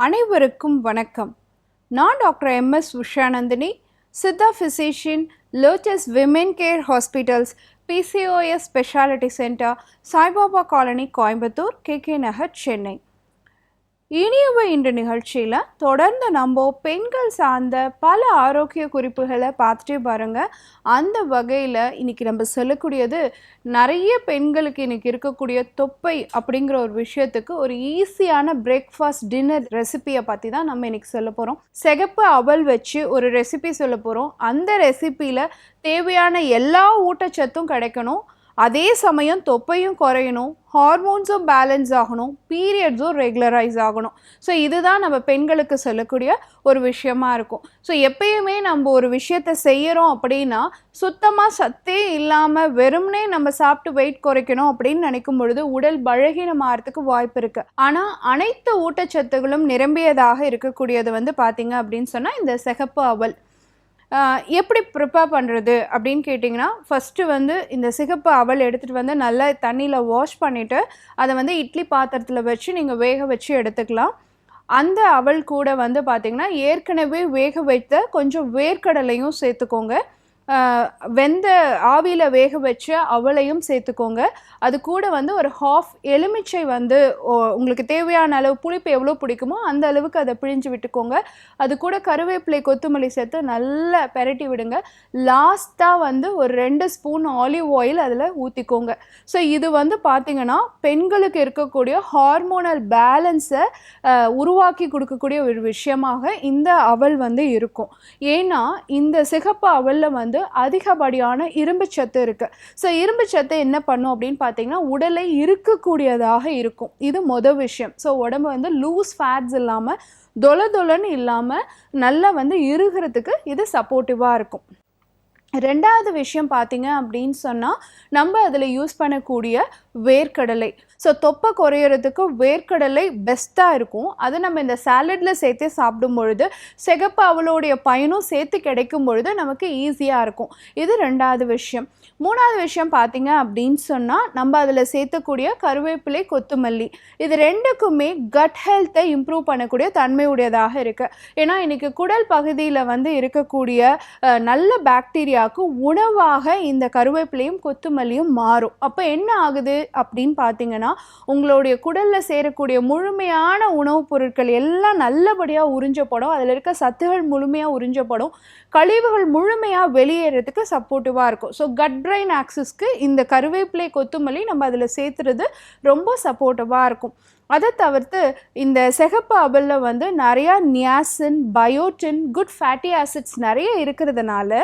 அனைவருக்கும் வணக்கம். நான் doctor MS Ushanandhini, Siddha physician, lotus women care hospitals, PCOS speciality centre, Saibaba colony, Coimbatore, KK Nagar, Chennai. இனியவை இன்று நிகழ்ச்சியில் தொடர்ந்து நம்ம பெண்கள் சார்ந்த பல ஆரோக்கிய குறிப்புகளை பார்த்துட்டே பாருங்க. அந்த வகையில் இன்னைக்கு நம்ம சொல்லக்கூடியது நிறைய பெண்களுக்கு இன்னைக்கு இருக்கக்கூடிய தொப்பை அப்படிங்கிற ஒரு விஷயத்துக்கு ஒரு ஈஸியான பிரேக்ஃபாஸ்ட் டின்னர் ரெசிபியை பற்றி தான் நம்ம இன்னைக்கு சொல்ல போகிறோம். சிகப்பு அவல் வச்சு ஒரு ரெசிபி சொல்ல போகிறோம். அந்த ரெசிப்பியில் தேவையான எல்லா ஊட்டச்சத்தும் கிடைக்கணும், அதே சமயம் தொப்பையும் குறையணும், ஹார்மோன்ஸும் பேலன்ஸ் ஆகணும், பீரியட்ஸும் ரெகுலரைஸ் ஆகணும். ஸோ இதுதான் நம்ம பெண்களுக்கு சொல்லக்கூடிய ஒரு விஷயமா இருக்கும். ஸோ எப்பயுமே நம்ம ஒரு விஷயத்தை செய்கிறோம் அப்படின்னா சுத்தமாக சத்தே இல்லாமல் வெறும்னே நம்ம சாப்பிட்டு வெயிட் குறைக்கணும் அப்படின்னு நினைக்கும் பொழுது உடல் பலகீனமாகறதுக்கு வாய்ப்பு இருக்குது. ஆனால் அனைத்து ஊட்டச்சத்துகளும் நிரம்பியதாக இருக்கக்கூடியது பார்த்தீங்க அப்படின்னு சொன்னால் இந்த சிகப்பு அவல். எப்படி ப்ரிப்பேர் பண்ணுறது அப்படின்னு கேட்டிங்கன்னா, ஃபஸ்ட்டு இந்த சிகப்பு அவல் எடுத்துகிட்டு நல்லா தண்ணியில் வாஷ் பண்ணிவிட்டு அதை இட்லி பாத்திரத்தில் வச்சு நீங்கள் வேக வச்சு எடுத்துக்கலாம். அந்த அவல் கூட பார்த்திங்கன்னா ஏற்கனவே வேக வைத்த கொஞ்சம் வேர்க்கடலையும் சேர்த்துக்கோங்க. வெந்த ஆவியில் வேக வச்ச அவளையும் சேர்த்துக்கோங்க. அது கூட ஒரு ஹாஃப் எலுமிச்சை உங்களுக்கு தேவையான அளவு புளிப்பு எவ்வளோ பிடிக்குமோ அந்த அளவுக்கு அதை பிழிஞ்சு விட்டுக்கோங்க. அது கூட கருவேப்பிலை, கொத்தமல்லி சேர்த்து நல்லா பெரட்டி விடுங்க. லாஸ்ட்டாக ஒரு 2 ஸ்பூன் ஆலிவ் ஆயில் அதில் ஊற்றிக்கோங்க. ஸோ இது பார்த்திங்கன்னா பெண்களுக்கு இருக்கக்கூடிய ஹார்மோனல் பேலன்ஸை உருவாக்கி கொடுக்கக்கூடிய ஒரு விஷயமாக இந்த அவல் இருக்கும். ஏன்னா இந்த சிகப்பு அவலில் அதிகப்படியான இரும்பு சத்து இருக்கு. ஸோ இரும்பு சத்து என்ன பண்ணும் அப்படின்னு பார்த்தீங்கன்னா உடலை இருக்கக்கூடியதாக இருக்கும். இது மொதல் விஷயம். ஸோ உடம்பு லூஸ் ஃபேட்ஸ் இல்லாமல் தொலன்னு இல்லாமல் நல்லா இருகிறதுக்கு இது சப்போர்ட்டிவாக இருக்கும். ரெண்டாவது விஷயம் பார்த்தீங்க அப்படின்னு சொன்னால் நம்ம அதில் யூஸ் பண்ணக்கூடிய வேர்க்கடலை. ஸோ தொப்பை குறையிறதுக்கு வேர்க்கடலை பெஸ்ட்டாக இருக்கும். அதை நம்ம இந்த சாலடில் சேர்த்து சாப்பிடும் பொழுது சிகப்பு அவளுடைய பயனும் சேர்த்து கிடைக்கும் பொழுது நமக்கு ஈஸியாக இருக்கும். இது ரெண்டாவது விஷயம். மூணாவது விஷயம் பார்த்தீங்க அப்படின்னு சொன்னால் நம்ம அதில் சேர்த்தக்கூடிய கருவேப்பிலை, கொத்தமல்லி, இது ரெண்டுக்குமே கட் ஹெல்த்தை இம்ப்ரூவ் பண்ணக்கூடிய தன்மையுடையதாக இருக்குது. ஏன்னா இன்றைக்கி குடல் பகுதியில் இருக்கக்கூடிய நல்ல பாக்டீரியாவுக்கு உணவாக இந்த கருவேப்பிலையும் கொத்தமல்லியும் மாறும். அப்போ என்ன ஆகுது அப்படின்னு பார்த்தீங்கன்னா உங்களுடைய குடலில் சேரக்கூடிய முழுமையான உணவுப் பொருட்கள் எல்லாம் நல்லபடியாக உறிஞ்சப்படும். அதில் இருக்க சத்துகள் முழுமையாக உறிஞ்சப்படும். கழிவுகள் முழுமையாக வெளியேறதுக்கு சப்போர்ட்டிவாக இருக்கும். ஸோ கட் பிரைன் ஆக்சிஸ்க்கு இந்த கருவேப்பிலை, கொத்தமல்லி நம்ம அதில் சேர்த்துறது ரொம்ப சப்போர்ட்டிவாக இருக்கும். அதை தவிர்த்து இந்த சிகப்பு அவலில் நிறையா niacin, biotin, good fatty acids நிறைய இருக்கிறதுனால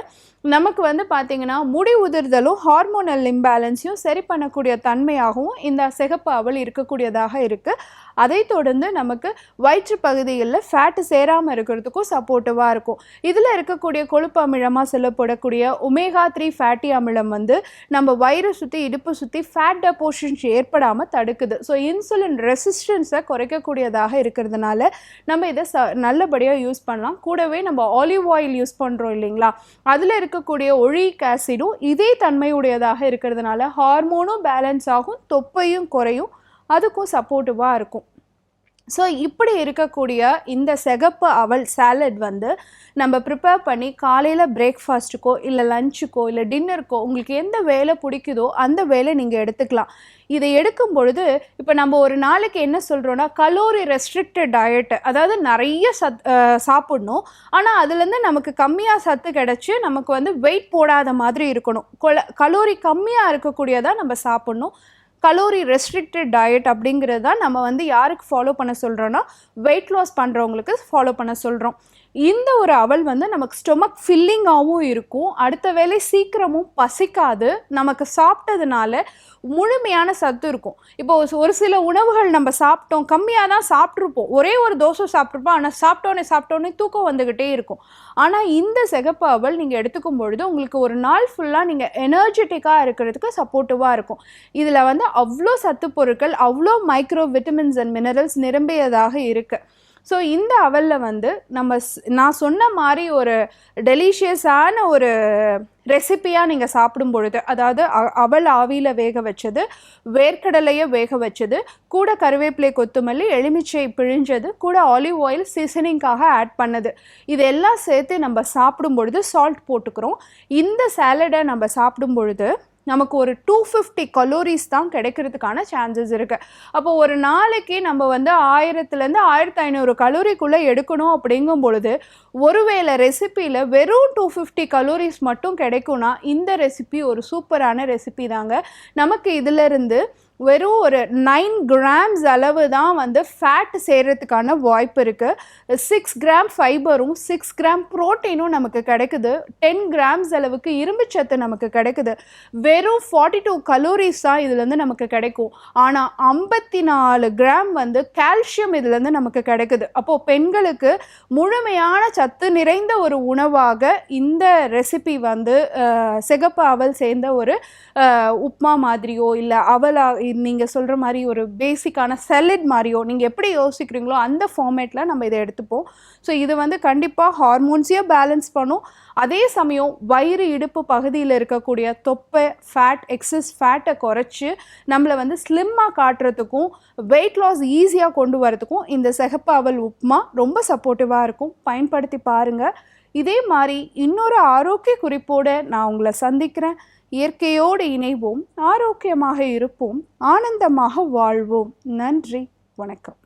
நமக்கு பார்த்திங்கன்னா முடி உதிர்தலும் ஹார்மோனல் இம்பேலன்ஸையும் சரி பண்ணக்கூடிய தன்மையாகவும் இந்த சிகப்பு அவல் இருக்கக்கூடியதாக இருக்குது. அதை தொடர்ந்து நமக்கு வயிற்று பகுதிகளில் ஃபேட்டு சேராமல் இருக்கிறதுக்கும் சப்போர்ட்டிவாக இருக்கும். இதில் இருக்கக்கூடிய கொழுப்பு அமிலமாக சொல்லப்படக்கூடிய ஒமேகா 3 ஃபேட்டி அமிலம் நம்ம வயிறு சுற்றி, இடுப்பு சுற்றி ஃபேட் டெபோசிஷன்ஸ் ஏற்படாமல் தடுக்குது. ஸோ இன்சுலின் ரெசிஸ்டன்ஸை குறைக்கக்கூடியதாக இருக்கிறதுனால நம்ம இதை நல்லபடியாக யூஸ் பண்ணலாம். கூடவே நம்ம ஆலிவ் ஆயில் யூஸ் பண்ணுறோம் இல்லைங்களா, அதில் இருக்கக்கூடிய ஒலிக் ஆசிடும் இதே தன்மையுடையதாக இருக்கிறதுனால ஹார்மோனும் பேலன்ஸ் ஆகும், தொப்பையும் குறையும், அதுக்கும் சப்போர்ட்டிவாக இருக்கும். ஸோ இப்படி இருக்கக்கூடிய இந்த சிகப்பு அவல் சாலட் நம்ம ப்ரிப்பேர் பண்ணி காலையில் பிரேக்ஃபாஸ்ட்டுக்கோ இல்லை லஞ்சுக்கோ இல்லை டின்னருக்கோ உங்களுக்கு எந்த வேலை பிடிக்குதோ அந்த வேலை நீங்கள் எடுத்துக்கலாம். இதை எடுக்கும் பொழுது இப்போ நம்ம ஒரு நாளைக்கு என்ன சொல்கிறோன்னா கலோரி ரெஸ்ட்ரிக்டட் டயட்டு, அதாவது நிறைய சாப்பிடணும், ஆனால் அதுலேருந்து நமக்கு கம்மியாக சத்து கிடச்சி நமக்கு வெயிட் போடாத மாதிரி இருக்கணும். கலோரி கம்மியாக இருக்கக்கூடியதாக நம்ம சாப்பிட்ணும். கலோரி ரெஸ்ட்ரிக்டட் டயட் அப்படிங்கிறது தான் நம்ம யாருக்கு ஃபாலோ பண்ண சொல்கிறோன்னா வெயிட் லாஸ் பண்ணுறவங்களுக்கு ஃபாலோ பண்ண சொல்கிறோம். இந்த ஒரு அவல் நமக்கு ஸ்டொமக் ஃபில்லிங்காகவும் இருக்கும். அடுத்த வேளை சீக்கிரமும் பசிக்காது. நமக்கு சாப்பிட்டதுனால முழுமையான சத்து இருக்கும். இப்போ ஒரு சில உணவுகள் நம்ம சாப்பிட்டோம், கம்மியாக தான் சாப்பிட்ருப்போம், ஒரே ஒரு தோசை சாப்பிட்ருப்போம், ஆனால் சாப்பிட்டோன்னே தூக்கம் வந்துக்கிட்டே இருக்கும். ஆனால் இந்த சிகப்பு அவல் நீங்கள் எடுத்துக்கும் பொழுது உங்களுக்கு ஒரு நாள் ஃபுல்லாக நீங்கள் எனர்ஜெட்டிக்காக இருக்கிறதுக்கு சப்போர்ட்டிவாக இருக்கும். இதில் அவ்வளோ சத்து பொருட்கள், அவ்வளோ மைக்ரோ விட்டமின்ஸ் அண்ட் மினரல்ஸ் நிரம்பியதாக இருக்குது. ஸோ இந்த அவலில் வந்து நான் சொன்ன மாதிரி ஒரு டெலிஷியஸான ஒரு ரெசிப்பியாக நீங்கள் சாப்பிடும் பொழுது, அதாவது அவல் ஆவியில் வேக வச்சது, வேர்க்கடலையை வேக வச்சது, கூட கருவேப்பிலை, கொத்தமல்லி, எலுமிச்சை பிழிஞ்சது, கூட ஆலிவ் ஆயில் சீசனிங்காக ஆட் பண்ணது, இதெல்லாம் சேர்த்து நம்ம சாப்பிடும் பொழுது சால்ட் போட்டுக்கிறோம். இந்த சாலடை நம்ம சாப்பிடும் பொழுது நமக்கு ஒரு 250 கலோரிஸ் தான் கிடைக்கிறதுக்கான சான்சஸ் இருக்குது. அப்போ ஒரு நாளைக்கு நம்ம வந்து 1000லேருந்து 1500 கலோரிக்குள்ளே எடுக்கணும் அப்படிங்கும் பொழுது ஒருவேளை ரெசிப்பியில் வெறும் 250 கலோரிஸ் மட்டும் கிடைக்கும்னா இந்த ரெசிபி ஒரு சூப்பரான ரெசிபி தாங்க. நமக்கு இதிலிருந்து வெறும் ஒரு 9 கிராம்ஸ் அளவு தான் வந்து ஃபேட் சேர்கிறதுக்கான வாய்ப்பு இருக்குது. 6 கிராம் ஃபைபரும் 6 கிராம் ப்ரோட்டீனும் நமக்கு கிடைக்குது. 10 கிராம்ஸ் அளவுக்கு இரும்புச்சத்து நமக்கு கிடைக்குது. வெறும் 42 கலோரிஸ் தான் இதுலேருந்து நமக்கு கிடைக்கும். ஆனால் 54 கிராம் வந்து கால்சியம் இதுலேருந்து நமக்கு கிடைக்குது. அப்போது பெண்களுக்கு முழுமையான சத்து நிறைந்த ஒரு உணவாக இந்த ரெசிபி வந்து சிகப்பு அவல் சேர்ந்த ஒரு உப்மா மாதிரியோ இல்லை அவலா நீங்கள் சொல்கிற மாதிரி ஒரு பேசிக்கான சலட் மாதிரியோ நீங்கள் எப்படி யோசிக்கிறீங்களோ அந்த ஃபார்மேட்டில் நம்ம இதை எடுத்துப்போம். ஸோ இது வந்து கண்டிப்பாக ஹார்மோன்ஸையும் பேலன்ஸ் பண்ணும். அதே சமயம் வயிறு இடுப்பு பகுதியில் இருக்கக்கூடிய தொப்பை, ஃபேட், எக்ஸஸ் ஃபேட்டை குறைச்சி நம்மளை வந்து ஸ்லிம்மாக காட்டுறதுக்கும் வெயிட் லாஸ் ஈஸியாக கொண்டு வரதுக்கும் இந்த சிகப்பு அவல் உப்மா ரொம்ப சப்போர்ட்டிவாக இருக்கும். பயன்படுத்தி பாருங்கள். இதே மாதிரி இன்னொரு ஆரோக்கிய குறிப்போடு நான் உங்களை சந்திக்கிறேன். இயற்கையோடு இணைவோம், ஆரோக்கியமாக இருப்போம், ஆனந்தமாக வாழ்வோம். நன்றி, வணக்கம்.